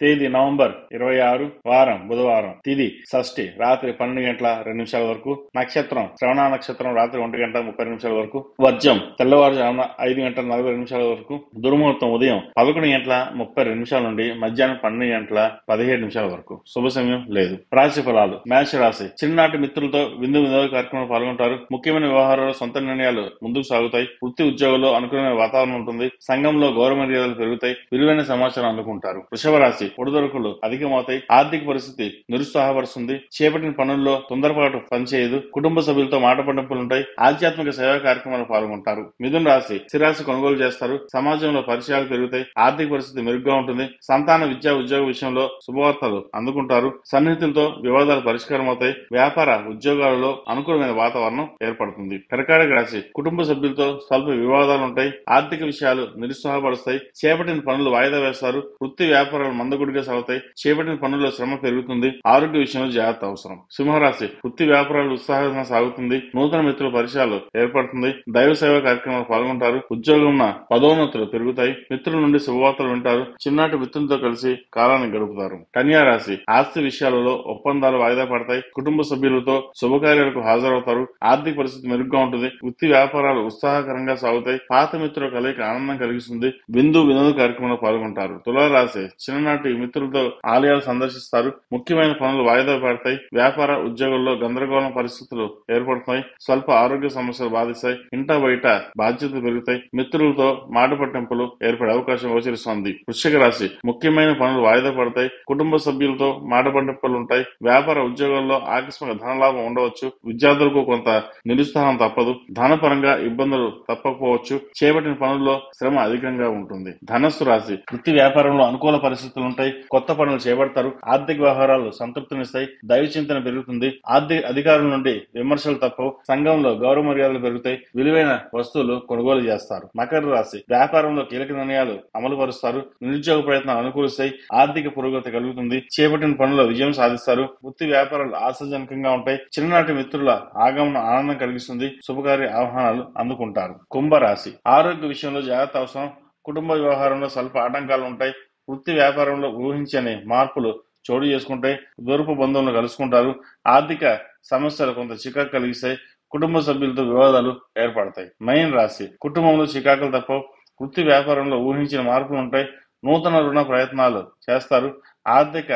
తేదీ నవంబర్ 26, వారం బుధవారం, తిథి షష్ఠి రాత్రి 12:02 వరకు, నక్షత్రం శ్రవణ నక్షత్రం రాత్రి 1:30 వరకు, వర్జం తెల్లవారుజామున 5:42 వరకు, దుర్ముహూర్తం ఉదయం 11:32 నుండి మధ్యాహ్నం 12:17 వరకు. శుభ సమయం లేదు. రాశి ఫలాలు. మేష రాశి. చిన్ననాటి మిత్రులతో విందు వినోద కార్యక్రమంలో పాల్గొంటారు. ముఖ్యమైన వ్యవహారాల్లో సొంత నిర్ణయాలు ముందుకు సాగుతాయి. వృత్తి ఉద్యోగంలో అనుకూలమైన వాతావరణం ఉంటుంది. సంఘంలో గౌరవ మర్యాదలు పెరుగుతాయి. విలువైన సమాచారం అందుకుంటారు. వృషభ రాశి. ఒడిదొడుకులు అధికమవుతాయి. ఆర్థిక పరిస్థితి నిరుత్సాహపరుస్తుంది. చేపట్టిన పనుల్లో తొందరపాటు పనిచేయదు. కుటుంబ సభ్యులతో మాట పట్టింపులుంటాయి. ఆధ్యాత్మిక సేవా కార్యక్రమాలు పాల్గొంటారు. మిథున రాశి. స్థిరాస్తి కొనుగోలు చేస్తారు. సమాజంలో పరిచయాలు పెరుగుతాయి. ఆర్థిక పరిస్థితి మెరుగ్గా ఉంటుంది. సంతాన విద్యా ఉద్యోగ విషయంలో శుభవార్తలు అందుకుంటారు. సన్నిహితులతో వివాదాలు పరిష్కారం అవుతాయి. వ్యాపార ఉద్యోగాలలో అనుకూలమైన వాతావరణం ఏర్పడుతుంది. కర్కాటక రాశి. కుటుంబ సభ్యులతో స్వల్ప వివాదాలు ఉంటాయి. ఆర్థిక విషయాలు నిరుత్సాహపరుస్తాయి. చేపట్టిన పనులు వాయిదా వేస్తారు. వృత్తి వ్యాపారాలు మందగుడిగా సాగుతాయి. చేపట్టిన పనుల్లో శ్రమ పెరుగుతుంది. ఆరోగ్య విషయంలో జాగ్రత్త అవసరం. సింహరాశి. వృత్తి వ్యాపారాలు ఉత్సాహంగా సాగుతుంది. నూతన మిత్రుల పరిచయాలు ఏర్పడుతుంది. దైవ సేవా కార్యక్రమాలు పాల్గొంటారు. ఉద్యోగంలో పదోన్నతులు పెరుగుతాయి. మిత్రుల నుండి శుభవార్తలు వింటారు. చిన్ననాటి మిత్రులతో కలిసి కాలాన్ని గడుపుతారు. కన్యా రాశి. ఆస్తి విషయాలలో ఒప్పందాలు వాయిదా పడతాయి. కుటుంబ సభ్యులతో శుభకార్యాలకు హాజరవుతారు. ఆర్థిక పరిస్థితి మెరుగ్గా ఉంటుంది. వృత్తి వ్యాపారాలు ఉత్సాహకరంగా సాగుతాయి. పాత మిత్రుల కలయిక ఆనందం కలిగిస్తుంది. విందు వినోద కార్యక్రమంలో పాల్గొంటారు. తులారాశి. చిన్ననాటి మిత్రులతో ఆలయాలు సందర్శిస్తారు. ముఖ్యమైన పనులు వాయిదా పడతాయి. వ్యాపార ఉద్యోగుల్లో గందరగోళం పరిస్థితులు ఏర్పడుతాయి. స్వల్ప ఆరోగ్య సమస్యలు బాధిస్తాయి. ఇంట బయట బాధ్యతలు పెరుగుతాయి. మిత్రులతో మాట పట్టింపులు ఏర్పడే అవకాశం గోచరిస్తోంది. వృశ్చిక రాశి. ముఖ్యమైన పనులు వాయిదా పడతాయి. కుటుంబ సభ్యులతో మాట పట్టింపులు ఉంటాయి. వ్యాపార ఉద్యోగాల్లో ఆకస్మిక ధనలాభం ఉండవచ్చు. విద్యార్థులకు కొంత నిరుత్సాహం తప్పదు. ధనపరంగా ఇబ్బందులు తప్పకపోవచ్చు. చేపట్టిన పనుల్లో శ్రమ అధికంగా ఉంటుంది. ధనస్సు రాశి. వృత్తి వ్యాపారంలో అనుకూల పరిస్థితులు ఉంటాయి. కొత్త పనులు చేపడతారు. ఆర్థిక వ్యవహారాలు సంతృప్తినిస్తాయి. దైవ చింతన పెరుగుతుంది. ఆర్థిక అధికారుల నుండి విమర్శలు తప్పవు. సంఘంలో గౌరవ మర్యాదలు పెరుగుతాయి. విలువైన వస్తువులు కొనుగోలు చేస్తారు. మకర రాశి. వ్యాపారంలో కీలక నిర్ణయాలు అమలు పరుస్తారు. నిరుద్యోగ ప్రయత్నాలు అనుకూలిస్తాయి. ఆర్థిక పురోగతి కలుగుతుంది. చేపట్టిన పనుల్లో విజయం సాధిస్తారు. వృత్తి వ్యాపారాలు ఆశాజనకంగా ఉంటాయి. చిన్ననాటి మిత్రుల ఆగమనం ఆనందం కలిగిస్తుంది. శుభకార్య ఆహ్వానాలు అందుకుంటారు. కుంభరాశి. ఆరోగ్య విషయంలో జాగ్రత్త అవసరం. కుటుంబ వ్యవహారంలో స్వల్ప ఆటంకాలు ఉంటాయి. వృత్తి వ్యాపారంలో ఊహించని మార్పులు చోటు చేసుకుంటాయి. దూరపు బంధువులను కలుసుకుంటారు. ఆర్థిక సమస్యలు కొంత చికాకు కలిగిస్తాయి. కుటుంబ సభ్యులతో వివాదాలు ఏర్పడతాయి. మీన రాశి. కుటుంబంలో చికాకులు తప్పవు. వృత్తి వ్యాపారంలో ఊహించిన మార్పులు ఉంటాయి. నూతన రుణ ప్రయత్నాలు చేస్తారు. ఆర్థిక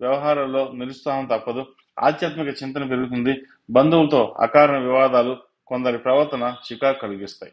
వ్యవహారాల్లో నిరుత్సాహం తప్పదు. ఆధ్యాత్మిక చింతన పెరుగుతుంది. బంధువులతో అకారణ వివాదాలు, కొందరి ప్రవర్తన చికాకు కలిగిస్తాయి.